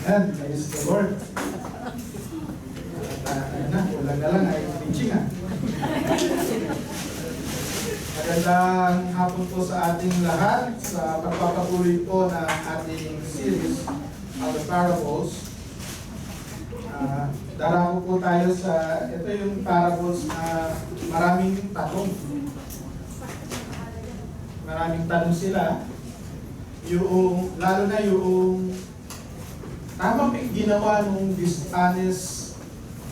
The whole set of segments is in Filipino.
Amen. Praise the Lord. Ayan na, ulang na lang ay preaching ah. Magandang hapon po sa ating lahat sa pagpapatuloy po ng ating series of the parables. Darako po tayo sa, ito yung parables na maraming tanong. Maraming tanong sila. Yung, lalo na yung tama pa ginawa nung dishonest,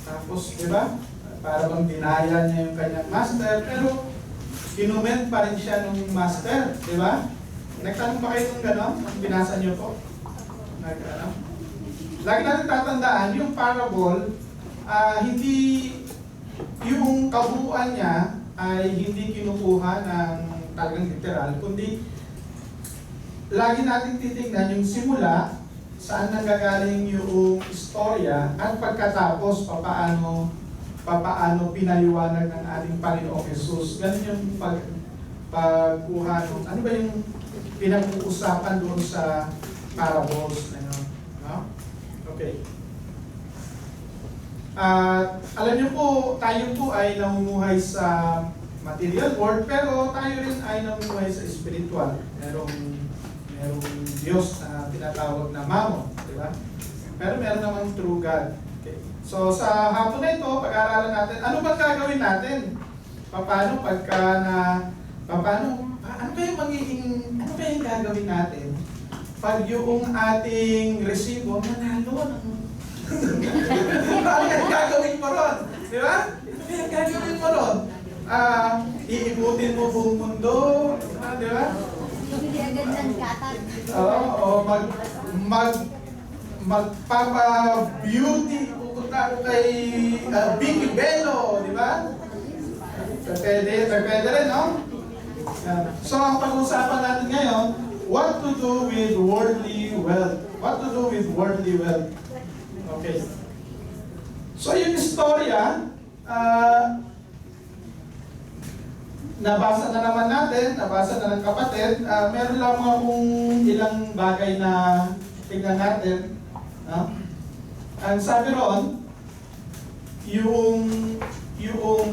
tapos, di ba? Para bang dinaya niya yung kanyang master, pero kinument pa rin siya nung master, di ba? Nagtanong ba kayo nung gano'n? Binasa niyo po? Lagi natin tatandaan, yung parable, hindi, yung kabuuan niya ay hindi kinukuha ng talagang literal, kundi lagi natin titignan yung simula, saan nanggagaling yung istorya, at pagkatapos papaano pinaliwanag ng ating Panginoong Jesus. Ganun yung pagkuha ng, ano ba yung pinag-uusapan doon sa parables. No? Okay. Alam niyo po, tayo po ay namumuhay sa material world, pero tayo rin ay namumuhay sa spiritual. Merong Diyos na tinatawag na Mammon, di ba? Pero meron namang true God. Okay. So sa hapon na ito, pag-aaralan natin, ano ba gagawin natin? Ano kaya gagawin natin pag yung ating resibo manalo ng ano kaya gagawin mo ron? Di ba? Ano kaya gagawin mo ron? Iibutin mo buong mundo, di ba? Magpapa-beauty, pupunta ako kay Vicky Bello, di ba? Pwede rin, no? So, ang pag-uusapan natin ngayon, what to do with worldly wealth. What to do with worldly wealth. Okay. So, yung istorya, nabasa na naman natin, nabasa na ng kapatid. Meron lang akong ilang bagay na tingnan natin. Ang sabi ron, yung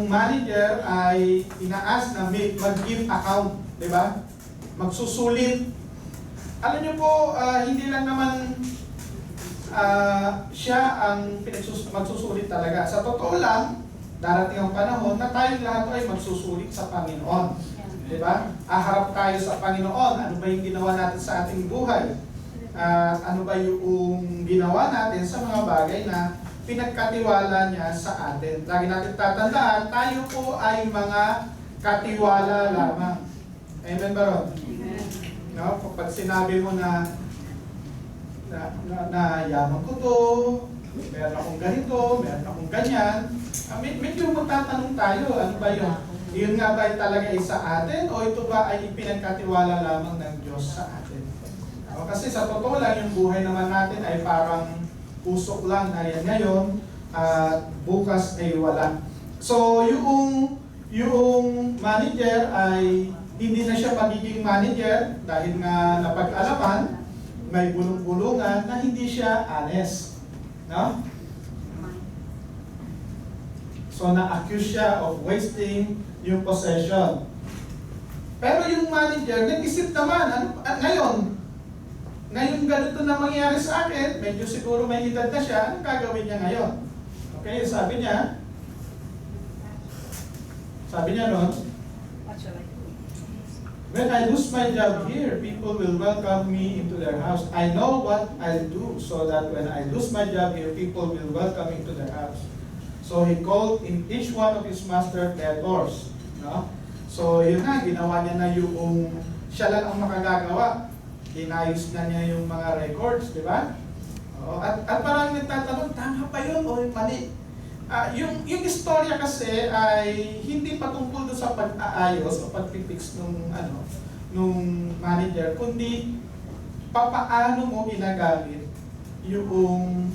manager ay inaas na mag-give account, di ba? Magsusulit. Alam niyo po, hindi lang naman siya ang magsusulit talaga. Sa totoo lang, darating ang panahon na tayong lahat ay magsusulit sa Panginoon. Di ba? Aharap tayo sa Panginoon. Ano ba yung ginawa natin sa ating buhay? Ano ba yung ginawa natin sa mga bagay na pinagkatiwala niya sa atin? Lagi natin tatandaan, tayo po ay mga katiwala lamang. Amen ba ron? Amen. No? Kapag sinabi mo na yaman ko to, meron akong ganito, meron akong ganyan, medyo magtatanong tayo, ano ba yun? Yun nga ba talaga ay sa atin o ito ba ay ipinagkatiwala lamang ng Diyos sa atin? Kasi sa totoo lang, yung buhay naman natin ay parang usok lang na yan ngayon, bukas ay wala. So yung manager ay hindi na siya magiging manager dahil nga napag-alaman, may bulong-bulungan na hindi siya honest. No? So na-accuse siya of wasting yung possession. Pero yung manager, nag-isip naman, ngayon ganito na mangyayari sa akin, medyo siguro may edad na siya, anong gagawin niya ngayon? Okay, sabi niya noon, when I lose my job here, people will welcome me into their house. I know what I'll do so that when I lose my job here, people will welcome me into their house. So he called in each one of his master debtors. No? So yun na, ginawa niya na yung siya lang ang makagagawa. Inayos na niya yung mga records, di ba? At parang nagtatanong, tama pa yun o mali? Yung istorya kasi ay hindi patungkol doon sa pag-aayos o pag-fix nung manager, kundi papaano mo ginagamit yung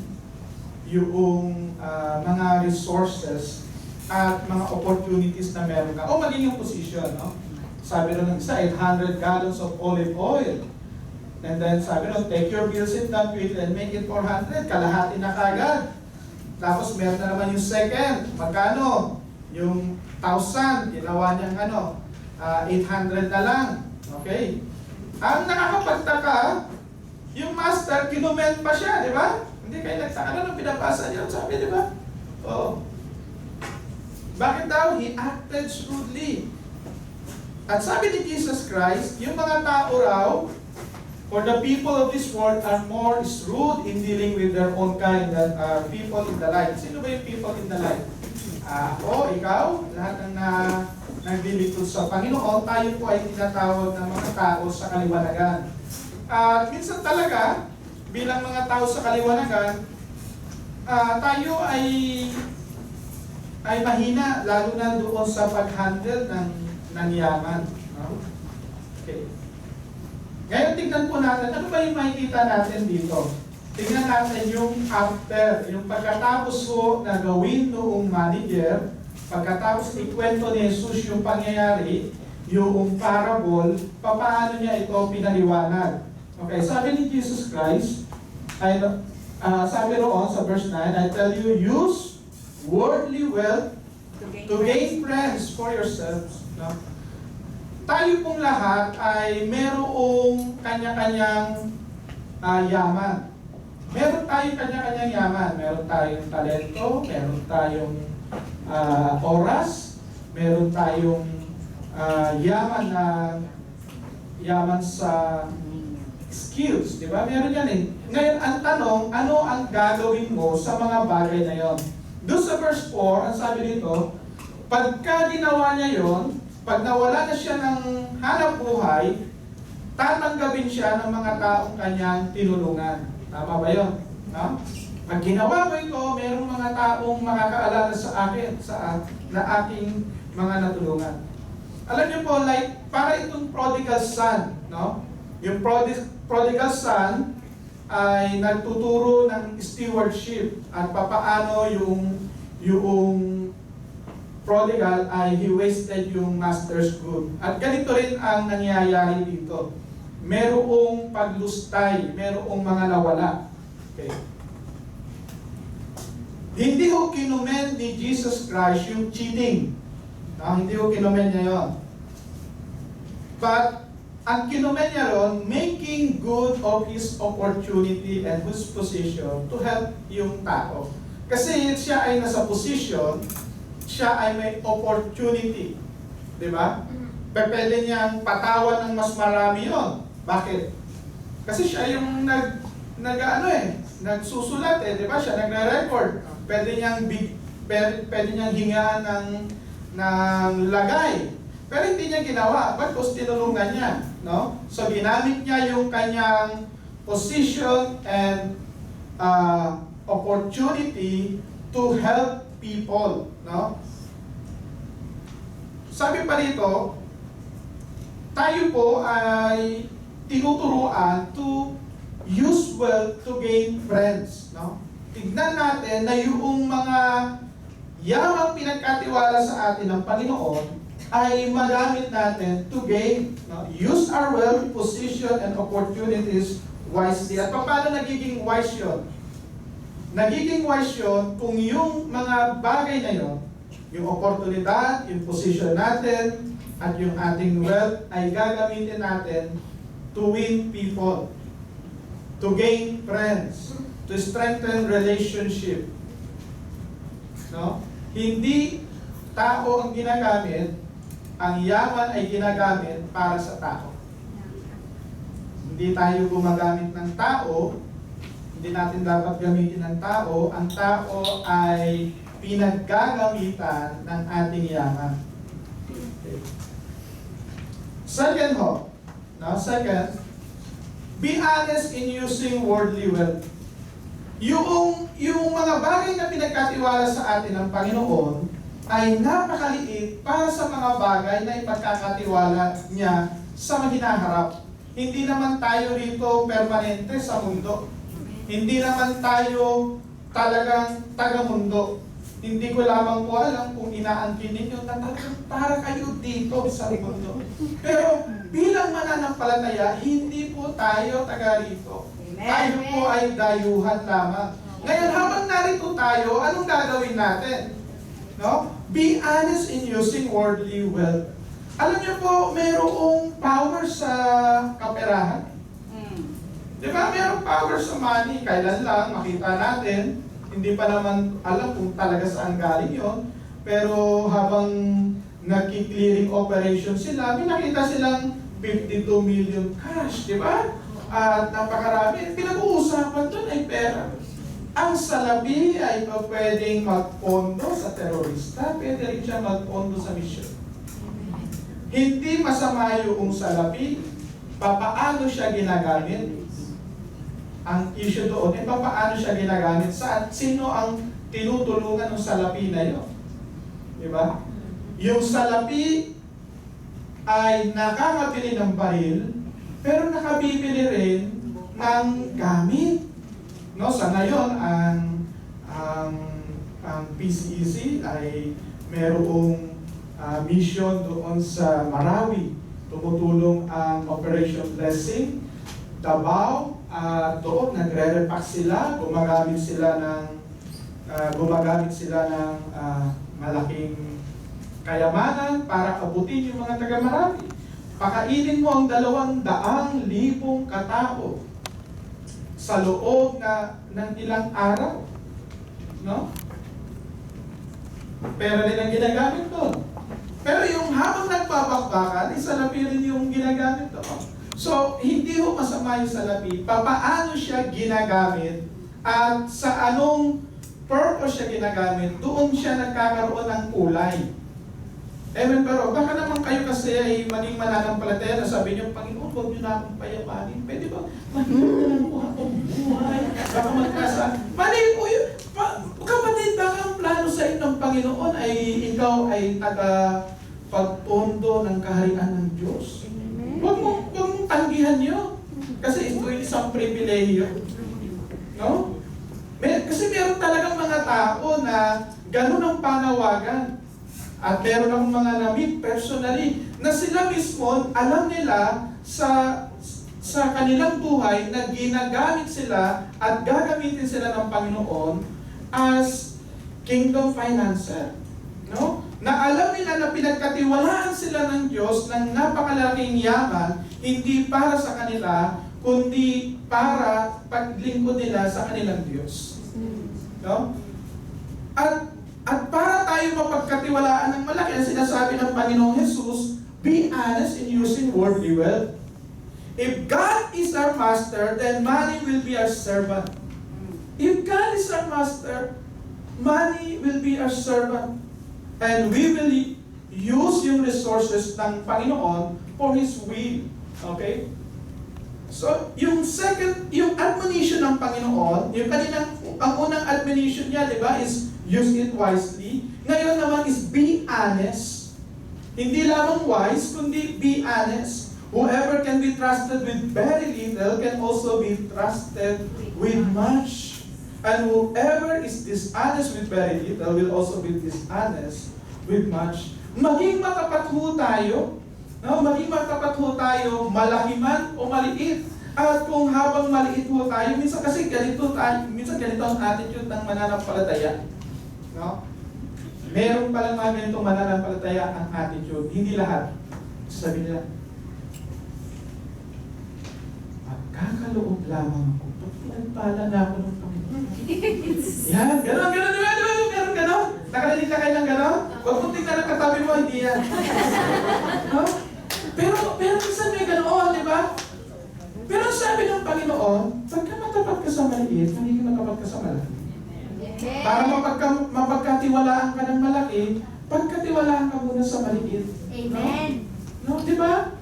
mga resources at mga opportunities na meron ka o maging yung position, no? Sabi rin ng isa, 800 gallons of olive oil And then sabi no, take your bills in that quick and make it 400. Kalahati na kagad. Tapos meron na naman yung second. Magkano? Yung 1,000. Ginawa niyang 800 na lang. Okay? Ang nakakapagtaka, yung master, kinument pa siya, di ba? Hindi kayo nagtaka na nung pinapasa niya. Sabi, di ba? Oo. Bakit daw? He acted shrewdly. At sabi ni Jesus Christ, yung mga tao raw, for the people of this world are more shrewd in dealing with their own kind than are people in the light. Sino ba yung people in the light? Ako, ikaw, lahat ng naglilingkod sa Panginoon, tayo po ay tinatawag ng mga tao sa kaliwanagan. At minsan talaga, bilang mga tao sa kaliwanagan, tayo ay mahina, lalo na doon sa pag-handle ng yaman. No? Okay. Ngayon, tignan po natin, ano ba yung makikita natin dito? Tignan natin yung after, yung pagkatapos po na gawin noong manager, pagkatapos ikwento ni Jesus yung pangyayari, yung parable, paano niya ito pinaliwanag. Okay, sabi ni Jesus Christ, sabi roon sa verse 9, I tell you, use worldly wealth to gain friends for yourselves. No? Tayo pong lahat ay merong kanya-kanyang yaman. Meron tayong kanya-kanyang yaman. Meron tayong talento, meron tayong oras, meron tayong yaman sa skills, di ba? Meron yan eh. Ngayon, ang tanong, ano ang gagawin mo sa mga bagay na yon? Doon sa verse 4, ang sabi dito, pagka ginawa niya yon, pag nawala na siya ng hanap buhay, tatanggapin siya ng mga taong kanyang tinulungan. Tama ba yun? No? Pag ginawa mo ito, mayroong mga taong makakaalala sa akin, na aking mga natulungan. Alam niyo po, like, para itong prodigal son, no? Yung prodigal son ay nagtuturo ng stewardship at papaano yung prodigal ay he wasted yung master's good. At ganito rin ang nangyayari dito. Merong paglustay, merong mga nawala. Okay. Hindi ko kinumen ni Jesus Christ yung cheating. No, hindi ko kinumen niya yun. But ang kinumen niya ron, making good of his opportunity and his position to help yung tao. Kasi siya ay nasa position, siya ay may opportunity. Di ba? Pwede niyang patawan ng mas marami yun. Bakit? Kasi siya yung nagsusulat eh, di ba? Siya nagre-record. Pwede niyang hingaan ng lagay. Pero hindi niya ginawa. Bakit? Tinulungan niya. No? So, ginamit niya yung kanyang position and opportunity to help people. No? Sabi pa rito, tayo po ay tinuturuan to use wealth to gain friends. No? Tignan natin na yung mga yamang pinagkatiwala sa atin ng Panginoon ay magamit natin to gain, no? Use our wealth, position, and opportunities wisely. At paano nagiging wise yun? Nagiging wise yun kung yung mga bagay na yun, yung oportunidad, yung position natin, at yung ating wealth ay gagamitin natin to win people, to gain friends, to strengthen relationship. No? Hindi tao ang ginagamit, ang yaman ay ginagamit para sa tao. Hindi tayo gumagamit ng tao, hindi natin dapat gamitin ng tao. Ang tao ay pinaggagamitan ng ating yaman. Okay. Second ho, second, be honest in using worldly wealth. Yung mga bagay na pinagkatiwala sa atin ng Panginoon ay napakaliit para sa mga bagay na ipagkakatiwala niya sa hinaharap. Hindi naman tayo rito permanente sa mundo. Hindi naman tayo talagang taga-mundo. Hindi ko lamang po alam kung inaangkin ninyo na talagang para kayo dito sa mundo. Pero bilang mananampalataya, hindi po tayo taga rito. Tayo po ay dayuhan lamang. Ngayon, habang narito tayo, anong gagawin natin? No? Be honest in using worldly wealth. Alam niyo po, mayroong power sa kaperahan. Di ba? Mayroong power sa money. Kailan lang makita natin, hindi pa naman alam kung talaga saan galing yon. Pero habang nagki-clearing operation sila, may nakita silang 52 million cash, di ba? At napakarami. Pinag-uusapan doon ay pera. Ang salapi ay pwedeng magpondo sa terorista, pwede rin siya magpondo sa misyon. Hindi masama yung salapi, papaano siya ginagamit? Ang issue doon, papaano siya ginagamit? Sino ang tinutulungan ng salapi na yun? Di ba? Yung salapi ay nakakabili ng baril, pero nakabibili rin ng gamit. No, sa ngayon ang PCEC ay merong mission doon sa Marawi. Tumutulong ang Operation Blessing. Davao, doon nagre-repack sila, gumagamit sila ng malaking kayamanan para abutin yung mga taga Marawi. Pakainin mo ang 200,000 katao sa loob ng ilang araw. No? Pera rin ang ginagamit doon. Pero yung habang nagbabakbakan, salapi rin yung ginagamit doon. So, hindi ho masama yung salapi. Papaano siya ginagamit at sa anong purpose siya ginagamit, doon siya nagkakaroon ng kulay. Amen, pero baka naman kayo kasi ay maging mananampalataya na sabi niyo, Panginoon, huwag niyo na akong payamanin. Pwede ba? Mahirap na lang po akong buhay. Baka magkasa. Mali po yun. Kapatid, baka ang plano sa inyong Panginoon ay ikaw ay pagpondo ng kaharian ng Diyos. Huwag mong tanggihan niyo. Kasi ito ay isang pribilehiyo. No? Kasi meron talagang mga tao na ganun ang panawagan. At meron akong mga na-meet personally na sila mismo, alam nila sa kanilang buhay na ginagamit sila at gagamitin sila ng Panginoon as kingdom financer. No? Na alam nila na pinagkatiwalaan sila ng Diyos ng napakalaking yaman, hindi para sa kanila, kundi para paglingkod nila sa kanilang Diyos. No? At para tayo mapagkatiwalaan ng malaki, ang sinasabi ng Panginoong Jesus, be honest in using worldly wealth. If God is our master, then money will be our servant. If God is our master, money will be our servant. And we will use yung resources ng Panginoon for His will. Okay? So, yung admonition ng Panginoon, ang unang admonition niya, di ba, is use it wisely. Ngayon naman is be honest. Hindi lamang wise, kundi be honest. Whoever can be trusted with very little can also be trusted with much. And whoever is dishonest with very little will also be dishonest with much. Maging matapat ho tayo. No? Maging matapat ho tayo, malaki man o maliit. At kung habang maliit ho tayo, minsan kasi ganito ang attitude ng mananampalataya. No? Meron palang mga ganitong mananampalataya ang attitude. Hindi lahat. Sabi nila, magkakaloob lamang ako. Pag pinagpala na ako ng Panginoon. Yan, gano'n, di ba? Meron gano'n? Nakarinig na kayo ng gano'n? Huwag mong tingnan ang katabi mo, hindi yan. No? Pero minsan may ganoon, di ba? Pero sabi ng Panginoon, pagka matapat ka sa maliit, magiging matapat ka sa malaki. Para mapagkatiwalaan ka ng malaki, pagkatiwalaan ka muna sa maliit. Amen. No, di ba?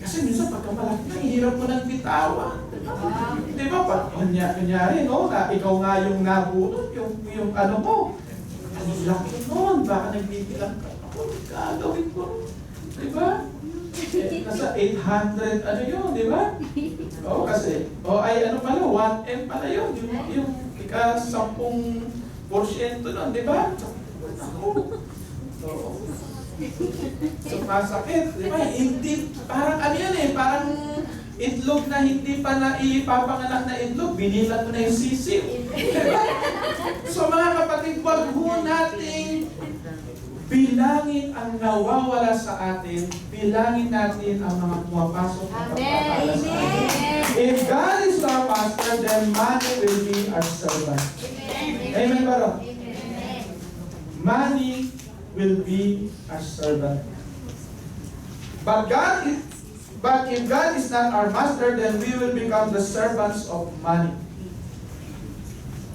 Kasi minsan pagka malaki na, hirap mo ng bitawan. Di ba? Kunyari, no? Na ikaw nga yung nabunod, yung ano mo. Ang laki noon, baka nagbibilang ka. Ako, gagawin ko. Di ba? Nasa 800, ano yun, di ba? Oo, kasi, ay ano pala, 1M pala yun. Yung ika 10% nun, di ba? Ako. Oo. Sumasakit. Di ba? Hindi, parang ano yan eh, parang itlog na hindi pa na ipapanganak na itlog, binilan mo na yung sisiw. Diba? So mga kapatid, wag ho nating bilangin ang nawawala sa atin, bilangin natin ang mga pumapasok na pagpapala sa atin. If God is our master, then money will be our servant. Amen ba ro? Money will be our servant. But if God is not our master, then we will become the servants of money.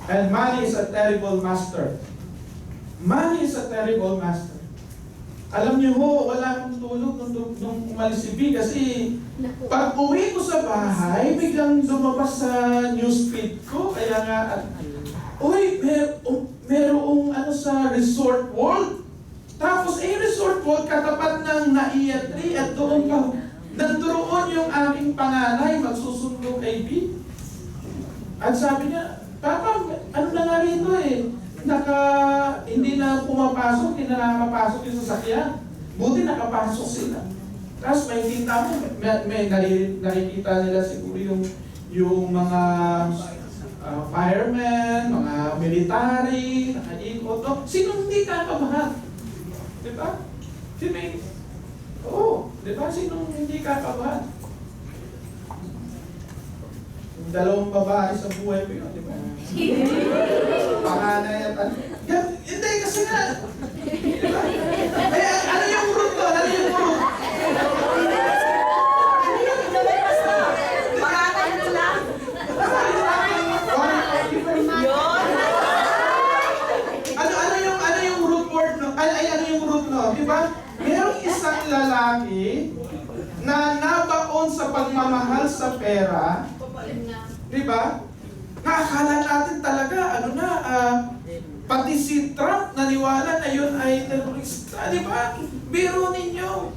And money is a terrible master. Money is a terrible master. Alam niyo ho, wala akong tulog nung umalis si B kasi pag uwi ko sa bahay, biglang lumabas sa newsfeed ko. Kaya nga, uy, merong ano sa Resort World. Tapos Resort World katapat ng NAIA 3 at doon pa. Nandoon yung aking panganay, magsusundo kay B. At sabi niya, Papa, ano na nga rito eh? Hindi na pumapasok, hindi na nakakapasok yung sasakyan. Buti nakapasok sila. Tapos may kita mo, may nakikita nila siguro yung mga firemen, mga military, nakaikot. Sino hindi kakabahan? Diba? Oo, di ba? Sinong hindi kakabahan? Yung dalawang babae sa buhay ko yun, di ba? Panganay at ano. Hindi, kasi nga. Di ba? Kaya, ano yung root ko? Ano yung root? Panganay na lang. Ano yung root word no? Ano yung root no? Di ba? Merong isang lalaki na nabaon sa pagmamahal sa pera, di ba? Nakakala natin talaga, pati si Trump naniwala na yun ay terorista, di ba? Biro ninyo.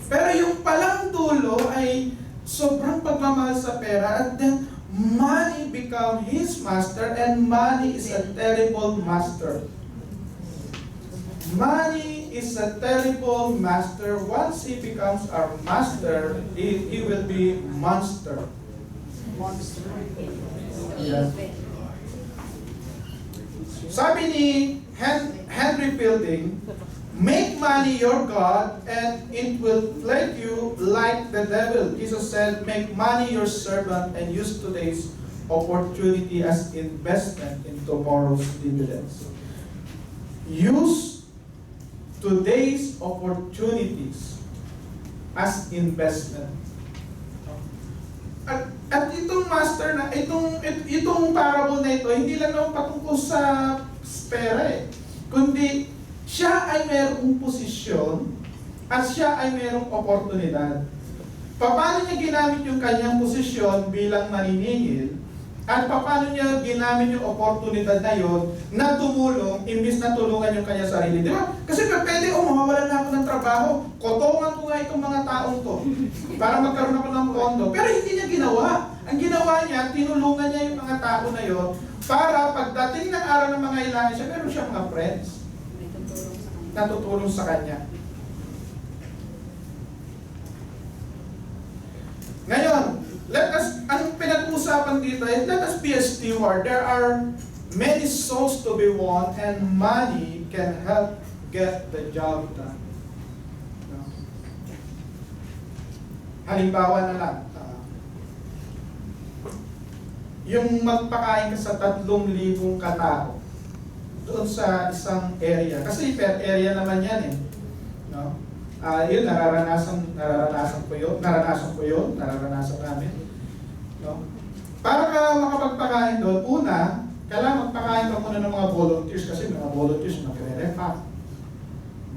Pero yung palang dulo ay sobrang pagmamahal sa pera at then money become his master and money is a terrible master. Money is a terrible master. Once he becomes our master, he will be monster. Yeah. Sabi ni Henry Fielding, make money your God and it will plague you like the devil. Jesus said, make money your servant and use today's opportunity as investment in tomorrow's dividends. Use today's opportunities as investment. At itong master na, itong parable na ito, hindi lang naman patungkol sa pera eh. Kundi, siya ay mayroong posisyon at siya ay mayroong oportunidad. Paano niya ginamit yung kanyang posisyon bilang maniningil at paano niya ginamit yung oportunidad na yon na tumulong imbis na tulungan yung kanya sarili. Di ba? Kasi pwede, mawawalan na ako ng trabaho, kotongan ko nga itong mga taong to para magkaroon ako ng pondo. Pero hindi niya ginawa. Ang ginawa niya, tinulungan niya yung mga tao na yon para pagdating ng araw ng mga ilangan siya, meron siyang mga friends na tutulong sa kanya. Ngayon, ang pinag-uusapan dito ay let us be a steward. There are many souls to be won and money can help get the job done. No? Halimbawa na lang, yung magpakain ka sa 3,000 katao doon sa isang area. Kasi per area naman yan eh. No? Yun, nararanasan ko yun, nararanasan namin. No? Para ka makapagpakain doon, una, kailangan magpakain ka muna ng mga volunteers kasi mga volunteers magre-repack,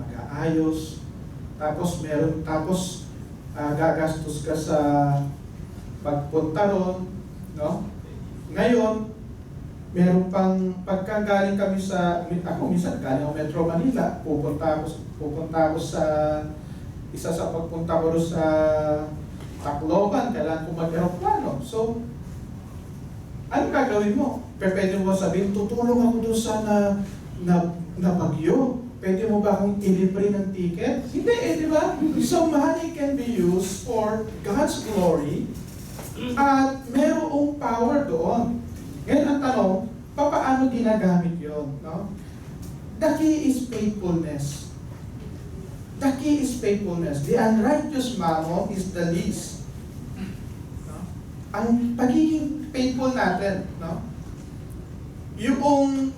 mag-aayos, tapos gagastos ka sa pagpunta doon, no? Ngayon, meron pang pagkagaling kami ako minsan galing ako Metro Manila, pupunta ako sa isa sa pagpunta ko sa Tacloban, kailangan ko mag-aeroplano. So, ano gagawin mo? Pwede mo sabihin, tutulong ako doon sa na bagyo. Pwede mo ba akong ilibre ng ticket? Hindi di ba? So money can be used for God's glory at merong power doon. Ngayon ang tanong, paano ginagamit yon? No? The key is faithfulness. The key is faithfulness. The unrighteous mammon is the least. No? Ang pagiging faithful natin, no? Yung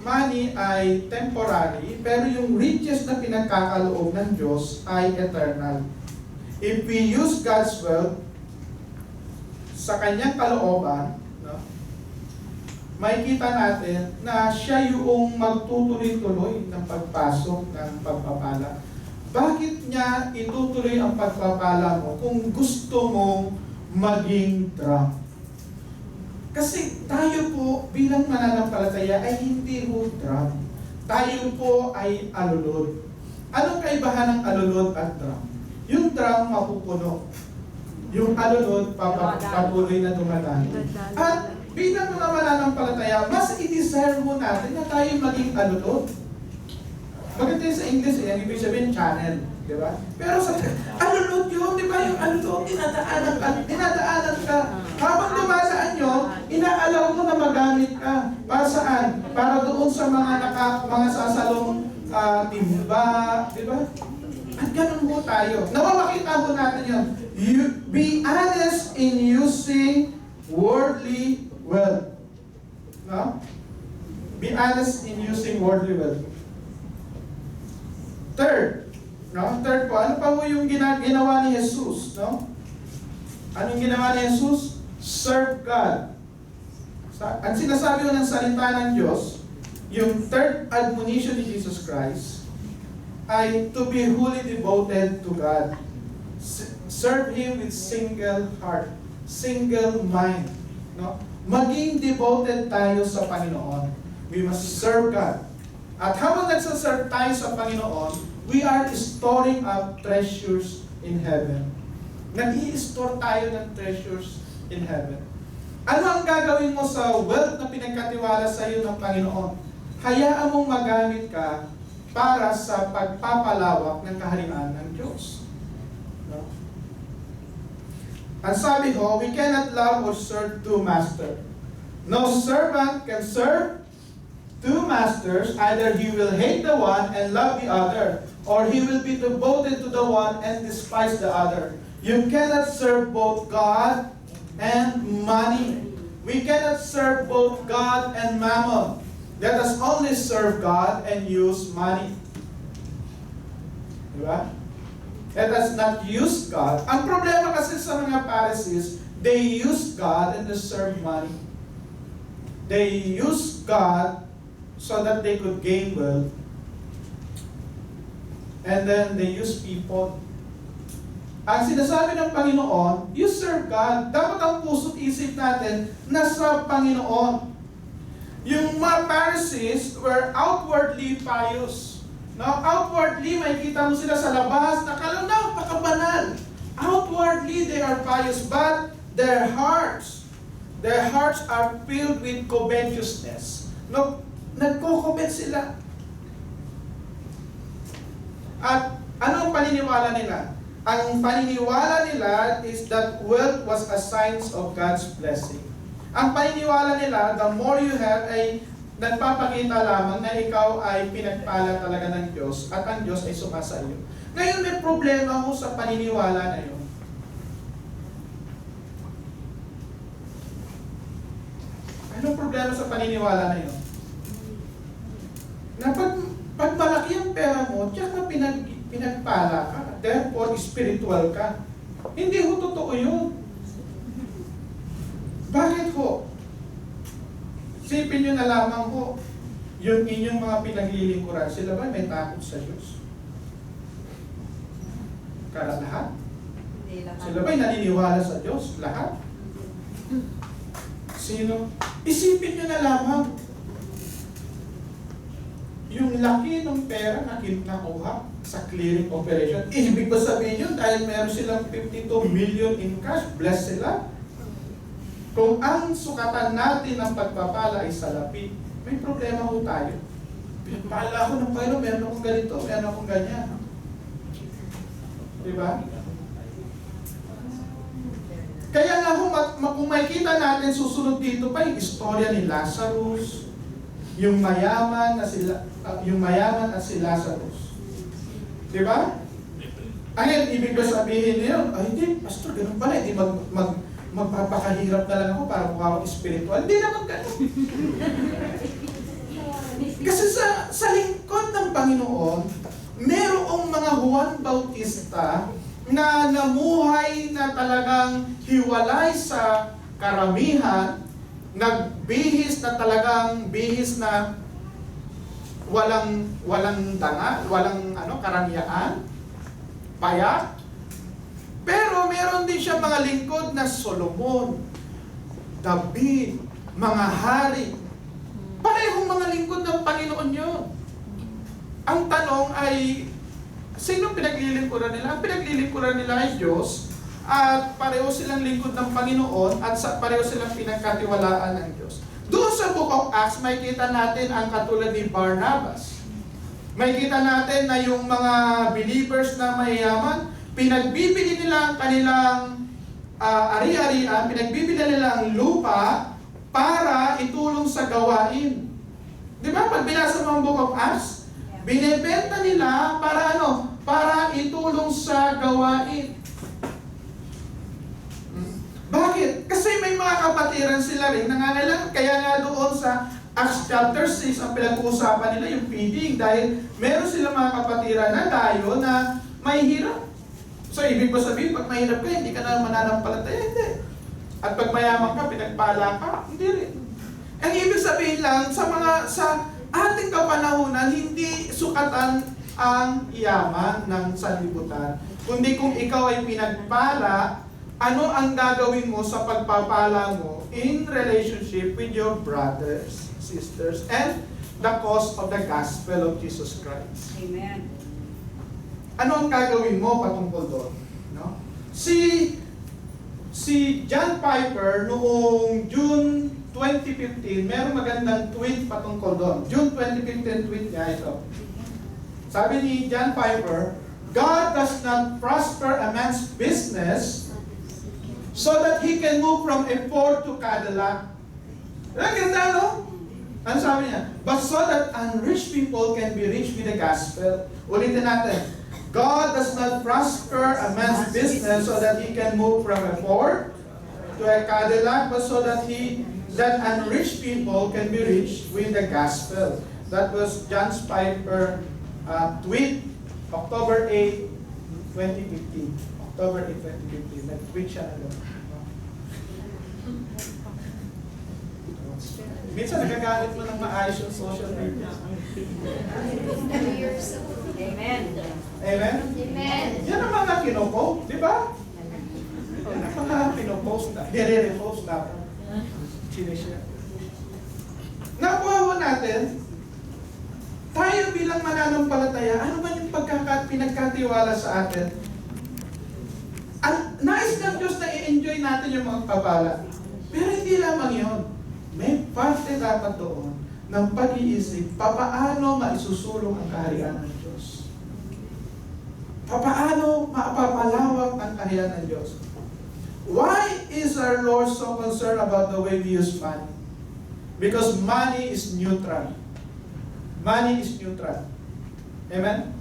money ay temporary, pero yung riches na pinagkakaloob ng Diyos ay eternal. If we use God's wealth sa kanyang kalooban, no, makikita natin na siya yung magtutuloy-tuloy ng pagpasok ng pagpapala. Bakit niya itutuloy ang pagpapala mo kung gusto mong maging drunk? Kasi tayo po bilang mananampalataya ay hindi ho drunk. Tayo po ay alulod. Anong kaibahan ng alulod at drunk? Yung drunk mapupuno. Yung alulod patuloy na dumadaan. At bilang mga mananampalataya, mas i-desire mo natin na tayo maging alulod. Maganda sa English, yan ibig sabihin channel, di ba? Pero sa alulod yun, di ba? Yung alulod, dinadaanan ka. Habang dumadaan nyo, inaalaw mo na magamit ka. Para saan? Para doon sa mga sasalong timba, di ba? At ganun mo tayo. Nawamakita mo natin yan. Be honest in using worldly wealth. No? Be honest in using worldly wealth. Third po, ano pa po yung ginawa ni Jesus, no? Anong ginawa ni Jesus? Serve God. Ang sinasabi ko ng salita ng Diyos, yung third admonition ni Jesus Christ, ay to be wholly devoted to God. Serve Him with single heart, single mind, no? Maging devoted tayo sa Panginoon. We must serve God. At habang nagsaserve tayo sa Panginoon, we are storing up treasures in heaven. Nag-i-store tayo ng treasures in heaven. Ano ang gagawin mo sa wealth na pinagkatiwala sa iyo ng Panginoon? Hayaan mong magamit ka para sa pagpapalawak ng kaharian ng Diyos. No? Ang sabi ho, we cannot love or serve two masters. No servant can serve two masters, either he will hate the one and love the other, or he will be devoted to the one and despise the other. You cannot serve both God and money. We cannot serve both God and mammon. Let us only serve God and use money. Diba? Let us not use God. Ang problema kasi sa mga Pharisees, they use God and they serve money. They use God so that they could gain wealth. And then they use people. Ang sinasabi ng Panginoon, you serve God. Dapat ang puso't isip natin nasa Panginoon. Yung mga Pharisees were outwardly pious. Now, outwardly, makikita mo sila sa labas, napakabanal. Outwardly, they are pious, but their hearts are filled with covetousness. No, nagko-covet sila. At ano ang paniniwala nila? Ang paniniwala nila is that wealth was a sign of God's blessing. Ang paniniwala nila, the more you have, ay nagpapakita lamang na ikaw ay pinagpala talaga ng Diyos at ang Diyos ay sumasa iyo. Ngayon may problema ho sa paniniwala na yun. Anong problema sa paniniwala na yun? Na pag malaki ang pera mo, tiyak na pinagpala ka. Therefore, spiritual ka. Hindi ho totoo yun. Bakit ho? Sipin nyo na lamang ho, yung inyong mga pinaglilingkuran, sila ba may takot sa Diyos? Kaya lahat? Sila ba'y naniniwala sa Diyos? Lahat? Sino? Isipin nyo na lamang. Yung laki ng pera na nakuha sa clearing operation, ibig ba sabihin yun dahil meron silang 52 million in cash, bless sila? Kung ang sukatan natin ng pagpapala ay salapi, may problema ho tayo. Pinagpala ako ng Panginoon, meron akong ganito, meron akong ganyan. Diba? Kaya nga kung makikita natin, susunod dito pa yung istorya ni Lazarus, yung mayaman at si Lazarus. Diba? Ayun, ibig ba sabihin niyo, ay hindi, pastor, ganun pala, hindi magpapakahirap na lang ako para mukha akong spiritual. Hindi naman ganun. Kasi sa lingkod ng Panginoon, merong mga Juan Bautista na namuhay na talagang hiwalay sa karamihan, nagbihis na talagang bihis na walang danga, walang karangyaan, payak. Pero meron din siya mga lingkod na Solomon, David, mga hari. Parehong mga lingkod ng Panginoon yun. Ang tanong ay, sino pinaglilingkuran nila? Ang pinaglilingkuran nila ay Diyos, at pareho silang lingkod ng Panginoon, at pareho silang pinagkatiwalaan ng Diyos. Doon sa Book of Acts, may kita natin ang katulad ni Barnabas. May kita natin na yung mga believers na mayayaman, pinagbibili nila ang kanilang ari-arian, pinagbibili nila ang lupa para itulong sa gawain. Di ba? Pag binasa mo ang Book of Acts, binebenta nila para Para itulong sa gawain. Bakit? Kasi may mga kapatiran sila rin nangangailangan. Kaya nga doon sa Acts chapter 6, ang pinag-uusapan nila yung feeding dahil meron sila mga kapatiran na tayo na may hirap. So, ibig ba sabihin, pag mahirap ka, hindi ka na mananampalataya? Hindi. At pag mayaman ka, pinagpala ka? Hindi rin. Ang ibig sabihin lang, sa ating kapanahunan, hindi sukatan ang yaman ng sanlibutan. Kundi kung ikaw ay pinagpala, ano ang gagawin mo sa pagpapala mo in relationship with your brothers, sisters, and the cause of the gospel of Jesus Christ. Amen. Ano ang gagawin mo patungkol doon? No? Si John Piper noong June 2015, merong magandang tweet patungkol doon. June 2015 tweet niya ito. Sabi ni John Piper, God does not prosper a man's business so that he can move from a Ford to Cadillac. Ganda, no? Ano sabi niya? But so that unrich people can be rich with the gospel. Ulitin natin. God does not prosper a man's business so that he can move from a Ford to a Cadillac, but so that unrich people can be rich with the gospel. That was John Piper tweet, October 8, 2015. October 8, 2015. Nag-tweet siya na doon. Minsan nagagalit mo ng maayos yung social media. Amen. Amen? Amen. Yan ang mga kinopost, di ba? Yan ang mga kinopost na, nire-repost na. Sinishare. Nakuha ho natin, tayo bilang mananampalataya, ano ba yung pinagkatiwala sa atin? Nais ng Diyos na i-enjoy natin yung mga pagpapala. Pero hindi lamang yun. May parte dapat doon ng pag-iisip, papaano maisusulong ang kaharian ng Diyos. Papaano mapapalawak ang kaharian ng Diyos. Why is our Lord so concerned about the way we use money? Because money is neutral. Money is neutral. Amen?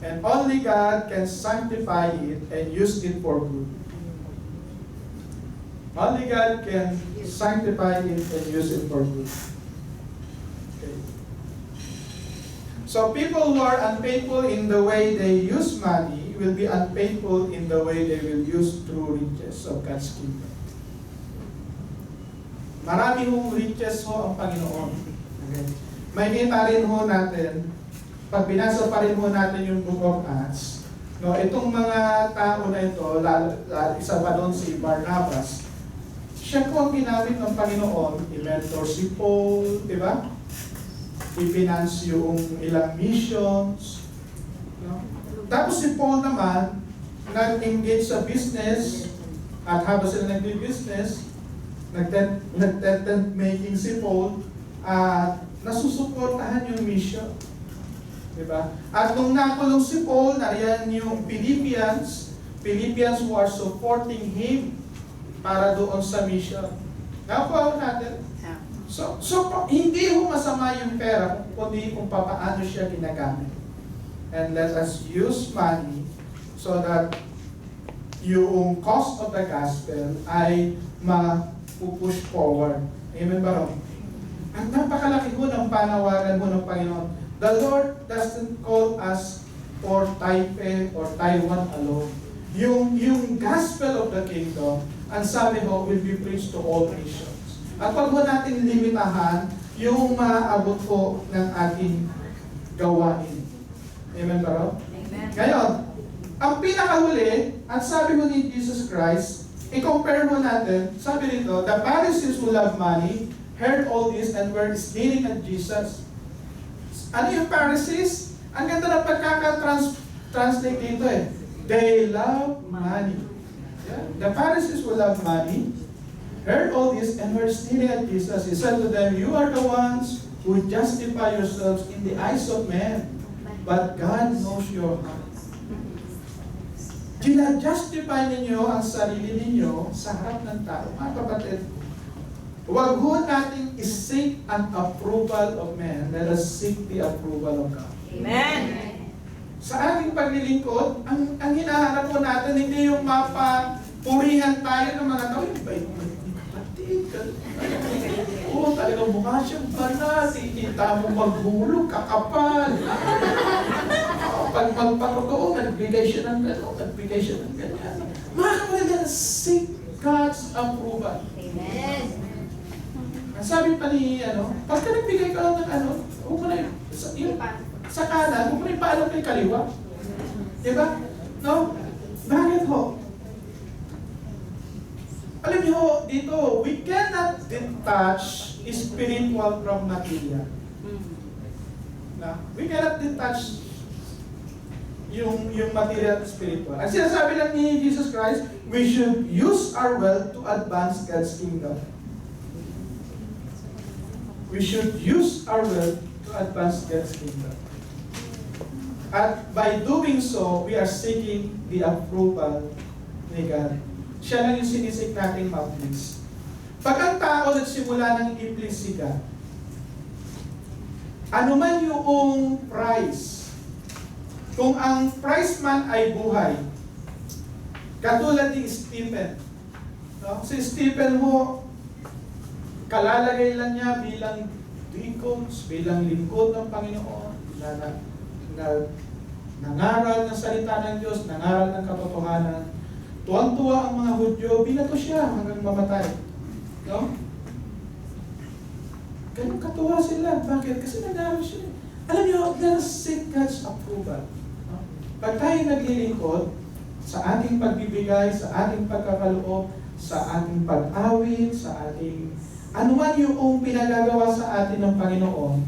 And only God can sanctify it and use it for good. Only God can sanctify it and use it for good. Okay. So people who are unfaithful in the way they use money will be unfaithful in the way they will use true riches of God's kingdom. Marami hong riches ho ang Panginoon. Okay. May kita rin ho natin, pag binasa pa rin ho natin yung Book of Acts, no, itong mga tao na ito, isa pa doon si Barnabas, siya po ang ginamit ng Panginoon, i-mentor si Paul, di ba? I-finance yung ilang missions. No? Tapos si Paul naman, nag-engage sa business, at habang sila nag-business, nagtent making si Paul, at nasusuportahan yung mission. Diba? At nung nakulong si Paul, nariyan yung Philippians who are supporting him para doon sa mission. Nakuha natin? So hindi ho masama yung pera, kundi kung paano siya ginagamit. And let us use money so that yung cost of the gospel ay ma-push forward. Amen ba ron? Ang napakalaki ho ng panawagan mo ng Panginoon. The Lord doesn't call us for Taipei or Taiwan alone. Yung gospel of the kingdom, ang sabi ho, will be preached to all nations. At wag mo natin limitahan yung maaabot po ng ating gawain. Amen ba ron? Amen. Ngayon, ang pinakahuli, ang sabi mo ni Jesus Christ, i-compare mo natin, sabi rito, the Pharisees who love money heard all this and were sneering at Jesus. Ano yung Pharisees? Ang ganda ng pagkaka-translate dito eh. They love money. Yeah? The Pharisees who love money heard all this and were sneering at Jesus. He said to them, you are the ones who justify yourselves in the eyes of men, but God knows your hearts. Gina-justify ninyo ang sarili ninyo sa harap ng tao. Mga kapatid, huwag ho natin i-seek ang approval of men. Let us seek the approval of God. Amen. Sa ating paglilingkod, ang hinahanap po natin, hindi yung mapapurihan tayo ng mga tao. Bait mo yung kapatid. Oo, talagang mukha siyang banal. Kita mo maghulog, kakapal. Pag magpapagoo, nagbigay siya ng gano'n, nagbigay siya ng ganyan. Mga kapatid, seek God's approval. Amen. Ang sabi pa ni, pagka nagbigay ka lang ng huwag mo na sa kanan, huwag mo na ipaalam kay kaliwa. Diba? No? Bakit ho? Alam niyo ho, dito, we cannot detach spiritual from material. Na? We cannot detach yung material at spiritual. Ang sinasabi lang ni Jesus Christ, we should use our wealth to advance God's kingdom. We should use our wealth to advance God's kingdom. At by doing so, we are seeking the approval ni God. Siya lang yung sinisik nating ma-please. Pag ang tao nagsimula ng i-please si God, ano man yung price, kung ang price man ay buhay, katulad ni Stephen. No? Si Stephen ho, kalalagay lang niya bilang deacons, bilang lingkod ng Panginoon, nangaral ng salita ng Diyos, nangaral ng katotohanan. Tuwang-tuwa ang mga Hudyo, binato siya hanggang mamatay. No? Ganun katuwa sila. Bakit? Kasi nangaral siya. Alam niyo, let us seek God's approval. No? Pag tayo naglilingkod, sa ating pagbibigay, sa ating pagkakaloob, sa ating pag-awit, sa ating anuman yung pinagagawa sa atin ng Panginoon,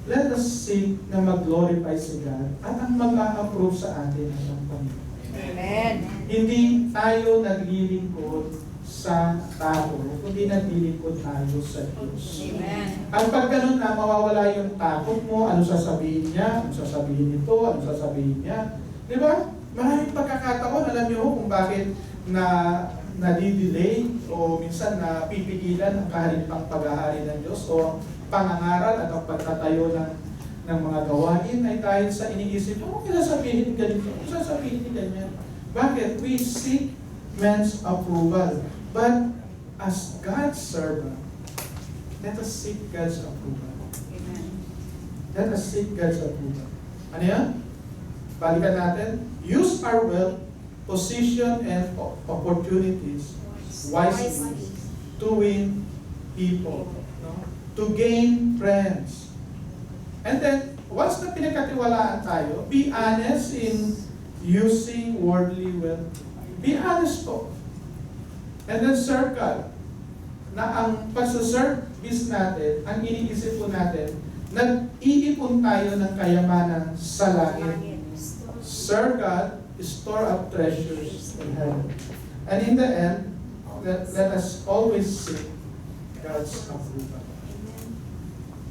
let us seek na mag-glorify si God at ang mag-a-approve sa atin ng Panginoon. Amen. Hindi tayo naglilingkod sa tao, kundi naglilingkod tayo sa Diyos. Amen. At pag ganun na, mawawala yung takot mo, ano sasabihin niya, ano sasabihin nito, ano sasabihin niya. Di ba? Maraming pagkakataon, alam niyo kung bakit nadidelay o minsan na pipigilan ang kahalipang paghahari ng Diyos o pangangaral at ang pagtatayo ng mga gawain ay dahil sa iniisip, kung sasabihin ganito, kung sasabihin ganyan. Bakit? We seek man's approval. But as God's servant, let us seek God's approval. Amen. Let us seek God's approval. Ano yan? Balikan natin. Use our wealth, position, and opportunities wisely to win people. No? To gain friends. And then, once na pinagkatiwalaan tayo, be honest in using worldly wealth. Be honest po. And then circle na ang pagsaservice natin, ang iniisip po natin, nag-iipon tayo ng kayamanan sa langit. Serve God, store up treasures in heaven. And in the end, let us always seek God's approval.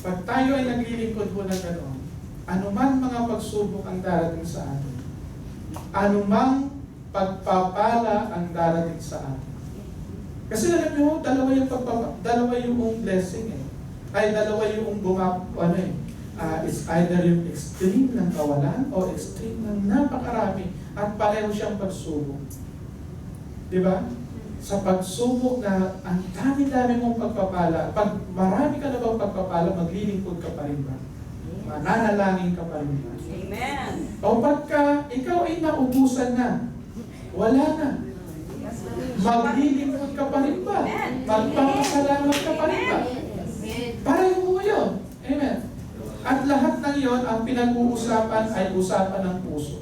Pag tayo ay naglilingkod po na gano'n, anumang mga pagsubok ang darating sa atin, anumang pagpapala ang darating sa atin. Kasi alam nyo, dalawa yung blessing eh. Ay, dalawa yung it's either yung extreme ng kawalan o extreme ng napakarami at pareho siyang pagsubok. Di ba? Sa pagsubok na ang dami-dami mong pagpapala, pag marami ka na bang pagpapala, maglilingkod ka pa rin ba? Mananalangin ka pa rin ba? Amen. O pagka ikaw ay naubusan na, wala na. Maglilingkod ka pa rin ba? Magpapasalamat ka pa rin ba? Pareho mo yun. Amen. At lahat ng yon, ang pinag-uusapan ay usapan ng puso.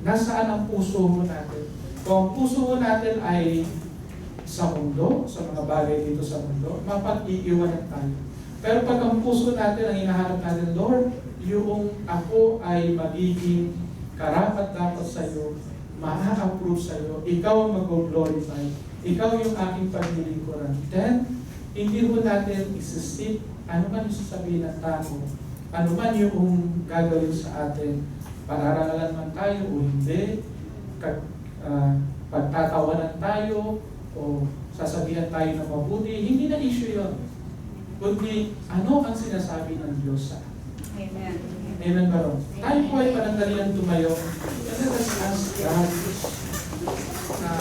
Nasaan ang puso mo natin? Kung ang puso mo natin ay sa mundo, sa mga bagay dito sa mundo, mapag-iiwanan tayo. Pero pag ang puso natin, ang hinahanap natin, Lord, yung ako ay magiging karapat dapat sa iyo, ma-approve sa iyo, ikaw ang mag-glorify, ikaw yung aking paglilingkuran. Then, hindi mo natin isisip ano man yung sasabihin ng tao, ano man yung gagawin sa atin, pararalan man tayo o hindi, pagtatawanan tayo o sasabihan tayo ng mabuti, hindi na issue yun. Kundi, ano ang sinasabi ng Diyos sa atin? Amen. Amen ba ron? Tayo po ay panandalian tumayo. And let us ask God na